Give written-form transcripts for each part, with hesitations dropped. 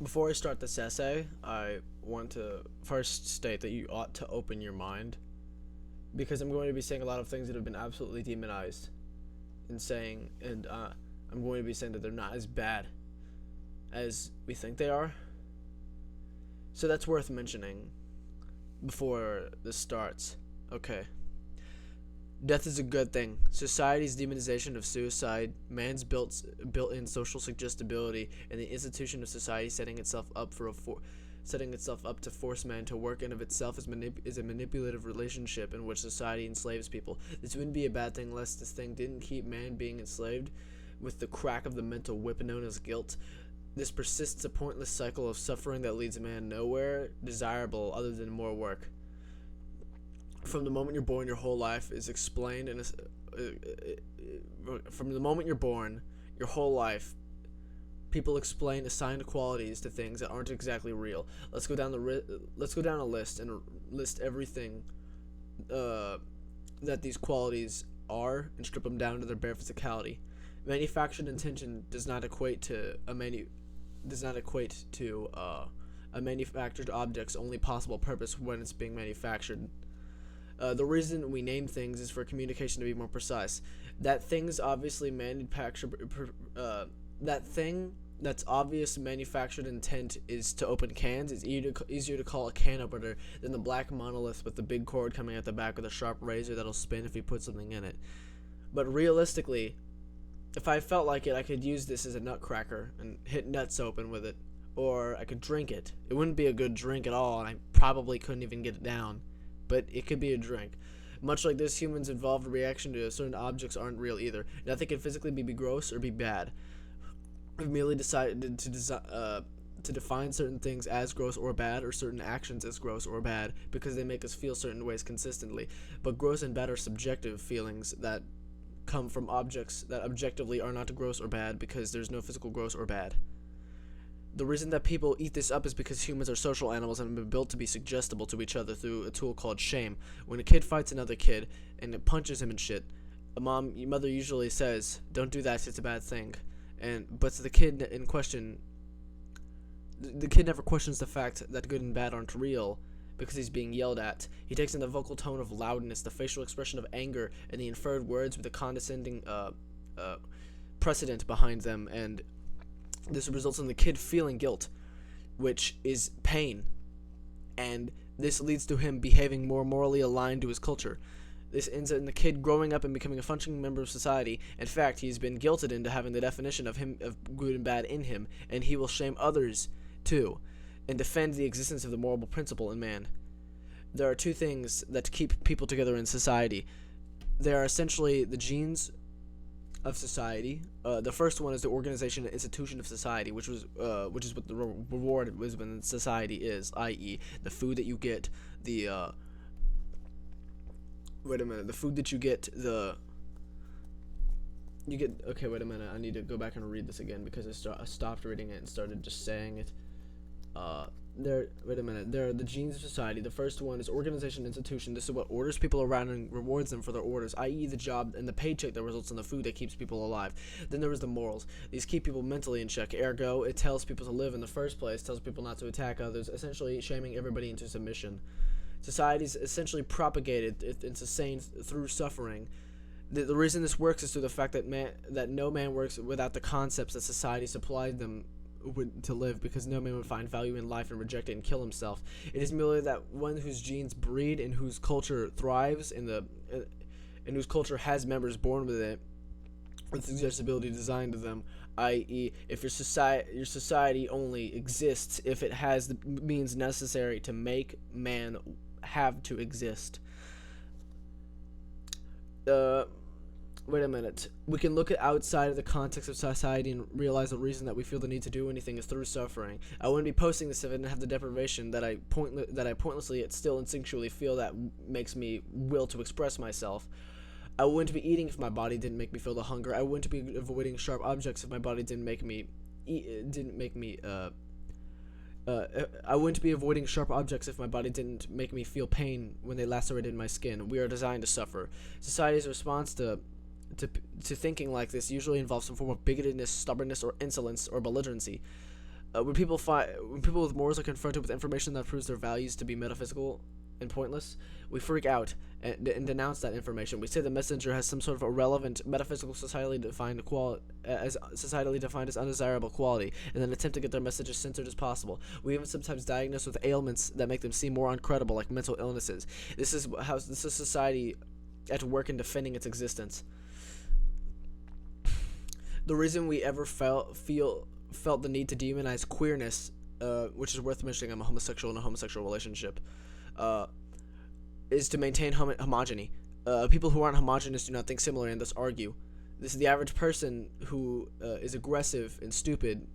Before I start this essay, I want to first state that you ought to open your mind because I'm going to be saying a lot of things that have been absolutely demonized and I'm going to be saying that they're not as bad as we think they are. So that's worth mentioning before this starts. Okay. Death is a good thing. Society's demonization of suicide, man's built-in social suggestibility, and the institution of society setting itself up to force man to work in of itself is a manipulative relationship in which society enslaves people. This wouldn't be a bad thing unless this thing didn't keep man being enslaved with the crack of the mental whip known as guilt. This persists a pointless cycle of suffering that leads man nowhere desirable other than more work. From the moment you're born, your whole life is explained from the moment you're born, your whole life, people explain assigned qualities to things that aren't exactly real. Let's go down a list and list everything that these qualities are and strip them down to their bare physicality. Manufactured intention does not equate to a manufactured object's only possible purpose when it's being manufactured. The reason we name things is for communication to be more precise. That thing's obviously manufactured. That thing that's obvious manufactured intent is to open cans. It's easier to call a can opener than the black monolith with the big cord coming at the back with a sharp razor that'll spin if you put something in it. But realistically, if I felt like it, I could use this as a nutcracker and hit nuts open with it, or I could drink it. It wouldn't be a good drink at all, and I probably couldn't even get it down. But it could be a drink. Much like this, humans' involved reaction to certain objects aren't real either. Nothing can physically be gross or be bad. We've merely decided to define certain things as gross or bad, or certain actions as gross or bad, because they make us feel certain ways consistently. But gross and bad are subjective feelings that come from objects that objectively are not gross or bad because there's no physical gross or bad. The reason that people eat this up is because humans are social animals and have been built to be suggestible to each other through a tool called shame. When a kid fights another kid and it punches him and shit, your mother usually says, "Don't do that, it's a bad thing." But to the kid in question, the kid never questions the fact that good and bad aren't real because he's being yelled at. He takes in the vocal tone of loudness, the facial expression of anger, and the inferred words with a condescending precedent behind them, and this results in the kid feeling guilt, which is pain, and this leads to him behaving more morally aligned to his culture. This ends in the kid growing up and becoming a functioning member of society. In fact, he's been guilted into having the definition of good and bad in him, and he will shame others too, and defend the existence of the moral principle in man. There are two things that keep people together in society. They are essentially the genes of society. The first one is the organization and institution of society, which is what the reward when society is, i.e., the food that you get, the food that you get, okay, wait a minute, I need to go back and read this again because I stopped reading it and started just saying it. There are the genes of society. The first one is organization and institution. This is what orders people around and rewards them for their orders, i.e. the job and the paycheck that results in the food that keeps people alive. Then there is the morals. These keep people mentally in check. Ergo, it tells people to live in the first place, tells people not to attack others, essentially shaming everybody into submission. Society is essentially propagated. It's sustained through suffering. The reason this works is through the fact that no man works without the concepts that society supplied them to live, because no man would find value in life and reject it and kill himself. It is merely that one whose genes breed and whose culture thrives and whose culture has members born with it, with suggestibility designed to them, i.e., if your society only exists if it has the means necessary to make man have to exist. Wait a minute. We can look at outside of the context of society and realize the reason that we feel the need to do anything is through suffering. I wouldn't be posting this if I didn't have the deprivation that I pointlessly yet still instinctually feel that makes me will to express myself. I wouldn't be eating if my body didn't make me feel the hunger. I wouldn't be avoiding sharp objects if my body didn't make me I wouldn't be avoiding sharp objects if my body didn't make me feel pain when they lacerated my skin. We are designed to suffer. Society's response to thinking like this usually involves some form of bigotedness, stubbornness, or insolence, or belligerency. When people with morals are confronted with information that proves their values to be metaphysical and pointless, we freak out and denounce that information. We say the messenger has some sort of irrelevant, metaphysical, societally defined as undesirable quality, and then attempt to get their message as censored as possible. We even sometimes diagnose with ailments that make them seem more uncredible, like mental illnesses. This is society at work in defending its existence. The reason we ever felt the need to demonize queerness, which is worth mentioning, I'm a homosexual in a homosexual relationship, is to maintain homogeny. People who aren't homogenous do not think similarly and thus argue. This is the average person who is aggressive and stupid.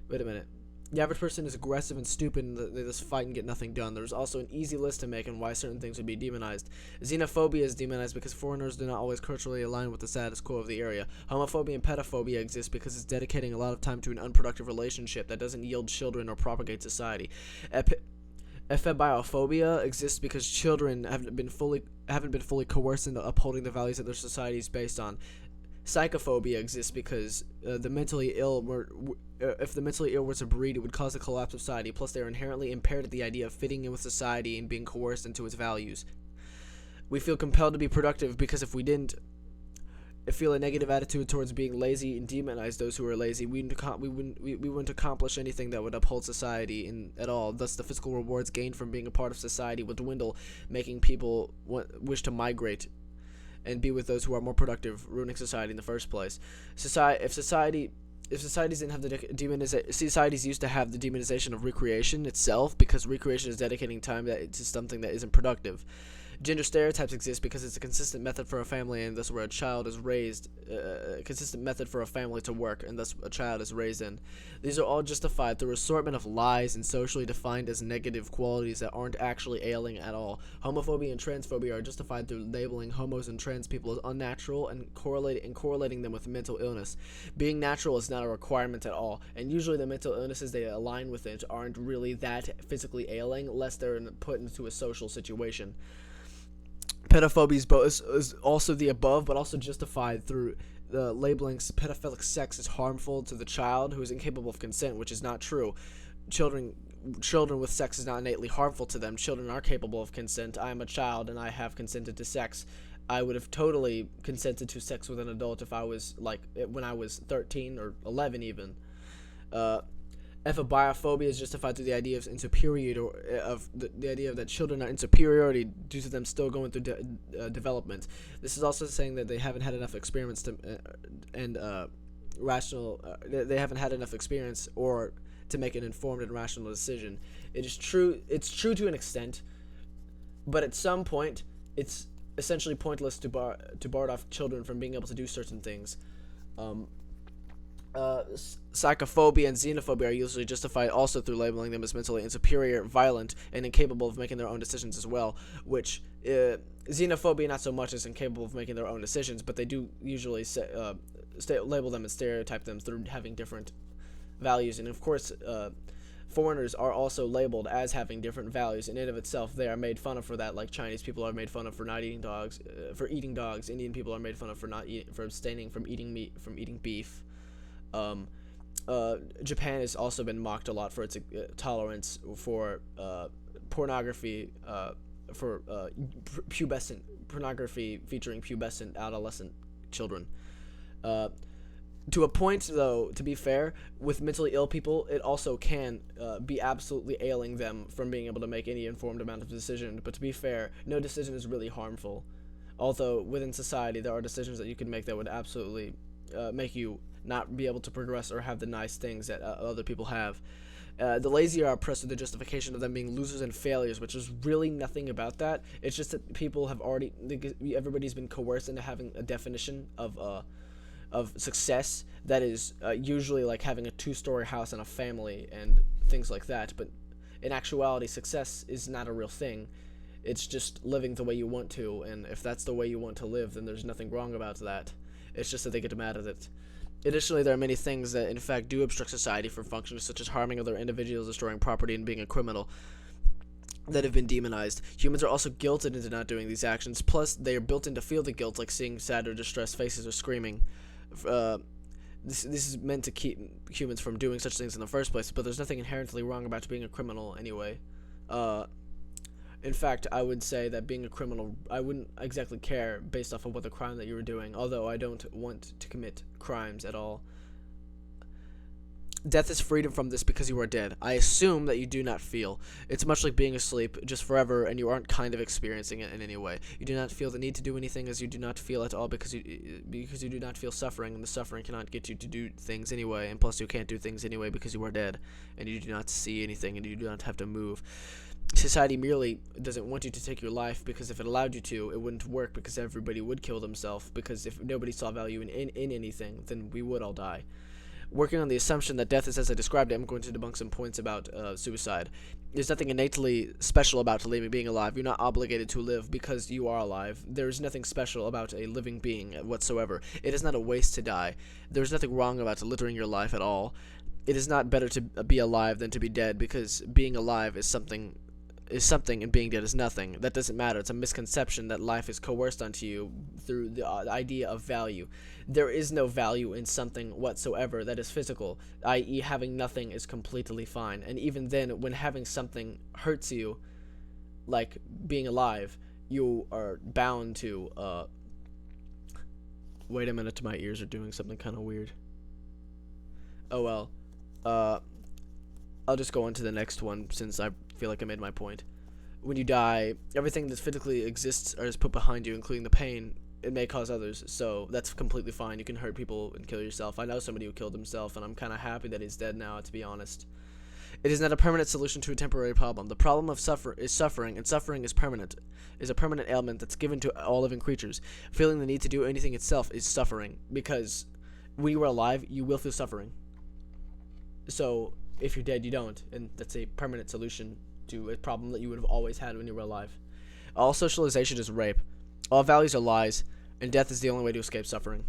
Wait a minute. The average person is aggressive and stupid, and they just fight and get nothing done. There's also an easy list to make on why certain things would be demonized. Xenophobia is demonized because foreigners do not always culturally align with the status quo of the area. Homophobia and pedophobia exist because it's dedicating a lot of time to an unproductive relationship that doesn't yield children or propagate society. Ephebiophobia exists because children haven't been fully coerced into upholding the values that their society is based on. Psychophobia exists because if the mentally ill were to breed, it would cause the collapse of society. Plus, they are inherently impaired at the idea of fitting in with society and being coerced into its values. We feel compelled to be productive because if we didn't feel a negative attitude towards being lazy and demonize those who are lazy, we wouldn't accomplish anything that would uphold society at all. Thus, the physical rewards gained from being a part of society would dwindle, making people wish to migrate and be with those who are more productive, ruining society in the first place. If societies didn't have the societies used to have the demonization of recreation itself, because recreation is dedicating time to something that isn't productive. Gender stereotypes exist because it's a consistent method for a family, and thus where a child is raised, a consistent method for a family to work, and thus a child is raised in. These are all justified through assortment of lies and socially defined as negative qualities that aren't actually ailing at all. Homophobia and transphobia are justified through labeling homos and trans people as unnatural and correlating them with mental illness. Being natural is not a requirement at all, and usually the mental illnesses they align with it aren't really that physically ailing, unless they're put into a social situation. Pedophobia is also the above, but also justified through labeling pedophilic sex as harmful to the child who is incapable of consent, which is not true. Children with sex is not innately harmful to them. Children are capable of consent. I am a child and I have consented to sex. I would have totally consented to sex with an adult if I was when I was 13 or 11 even. Ephebiophobia is justified through the idea of the idea that children are inferiority due to them still going through development. This is also saying that they haven't had enough experience they haven't had enough experience or to make an informed and rational decision. It is true. It's true to an extent, but at some point, it's essentially pointless to bar off children from being able to do certain things. Psychophobia and xenophobia are usually justified also through labeling them as mentally insuperior, violent, and incapable of making their own decisions as well, which xenophobia not so much as incapable of making their own decisions, but they do usually label them and stereotype them through having different values. And of course, foreigners are also labeled as having different values, and in of itself they are made fun of for that. Like Chinese people are made fun of for not eating dogs, for eating dogs. Indian people are made fun of for abstaining from eating meat, from eating beef. Japan has also been mocked a lot for its tolerance for pornography, for pubescent pornography featuring pubescent adolescent children. To a point, though, to be fair, with mentally ill people, it also can be absolutely ailing them from being able to make any informed amount of decision. But to be fair, no decision is really harmful. Although within society, there are decisions that you can make that would absolutely make you not be able to progress or have the nice things that other people have. The lazy are oppressed with the justification of them being losers and failures, which is really nothing about that. It's just that people have everybody's been coerced into having a definition of success that is usually like having a 2-story house and a family and things like that. But in actuality, success is not a real thing. It's just living the way you want to, and if that's the way you want to live, then there's nothing wrong about that. It's just that they get mad at it. Additionally, there are many things that in fact do obstruct society from functioning, such as harming other individuals, destroying property, and being a criminal, that have been demonized. Humans are also guilted into not doing these actions, plus they are built in to feel the guilt, like seeing sad or distressed faces or screaming. This is meant to keep humans from doing such things in the first place, but there's nothing inherently wrong about being a criminal anyway. In fact, I would say that being a criminal, I wouldn't exactly care based off of what the crime that you were doing, although I don't want to commit crimes at all. Death is freedom from this because you are dead. I assume that you do not feel. It's much like being asleep, just forever, and you aren't kind of experiencing it in any way. You do not feel the need to do anything, as you do not feel at all because you do not feel suffering, and the suffering cannot get you to do things anyway, and plus you can't do things anyway because you are dead, and you do not see anything, and you do not have to move. Society merely doesn't want you to take your life because if it allowed you to, it wouldn't work because everybody would kill themselves, because if nobody saw value in anything, then we would all die. Working on the assumption that death is as I described it, I'm going to debunk some points about suicide. There's nothing innately special about being alive. You're not obligated to live because you are alive. There's nothing special about a living being whatsoever. It is not a waste to die. There's nothing wrong about littering your life at all. It is not better to be alive than to be dead, because being alive is something and being dead is nothing. That doesn't matter. It's a misconception that life is coerced onto you through the idea of value. There is no value in something whatsoever that is physical, i.e. having nothing is completely fine. And even then, when having something hurts you, like being alive, you are bound to, wait a minute, my ears are doing something kind of weird. Oh well. I'll just go on to the next one since I feel like I made my point. When you die, everything that physically exists is put behind you, including the pain it may cause others, so that's completely fine. You can hurt people and kill yourself. I know somebody who killed himself, and I'm kind of happy that he's dead now, to be honest. It is not a permanent solution to a temporary problem. The problem of suffering, and suffering is permanent, is a permanent ailment that's given to all living creatures. Feeling the need to do anything itself is suffering, because when you are alive, you will feel suffering. So if you're dead, you don't, and that's a permanent solution to a problem that you would have always had when you were alive. All socialization is rape. All values are lies, and death is the only way to escape suffering.